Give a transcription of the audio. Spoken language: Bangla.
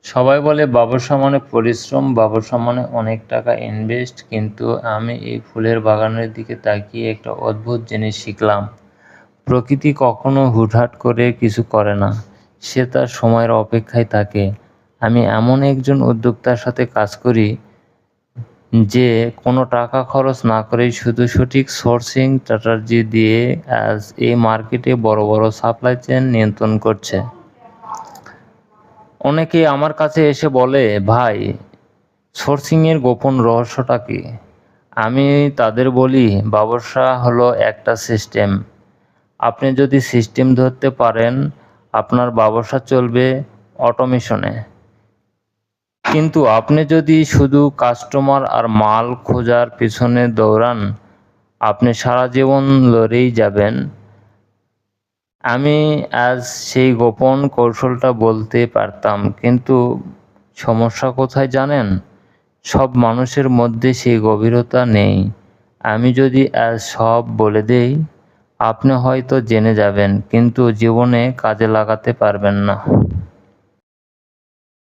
সবাই বলে ব্যবসা মানে পরিশ্রম, ব্যবসা মানে অনেক টাকা ইনভেস্ট, কিন্তু আমি এই ফুলের বাগানের দিকে তাকিয়ে একটা অদ্ভুত জিনিস শিখলাম। প্রকৃতি কখনো হুটহাট করে কিছু করে না, সে তার সময়ের অপেক্ষায় থাকে। আমি এমন একজন উদ্যোক্তার সাথে কাজ করি যে কোনো টাকা খরচ না করেই শুধু সঠিক সোর্সিং স্ট্র্যাটেজি দিয়ে আজ এই মার্কেটে বড় বড় সাপ্লাই চেইন নিয়ন্ত্রণ করছে। অনেকেই আমার কাছে এসে বলে, ভাই, সোর্সিংয়ের গোপন রহস্যটা কী? আমি তাদের বলি, ব্যবসা হলো একটা সিস্টেম। আপনি যদি সিস্টেম ধরতে পারেন, আপনার ব্যবসা চলবে অটোমেশনে। কিন্তু আপনি যদি শুধু কাস্টমার আর মাল খোঁজার পিছনে দৌড়ান, আপনি সারা জীবন লড়েই যাবেন। আমি আজ সেই গোপন কৌশলটা বলতে পারতাম, কিন্তু সমস্যা কোথায় জানেন? সব মানুষের মধ্যে সেই গভীরতা নেই। আমি যদি আজ সব বলে দেই, আপনি হয়তো জেনে যাবেন, কিন্তু জীবনে কাজে লাগাতে পারবেন না।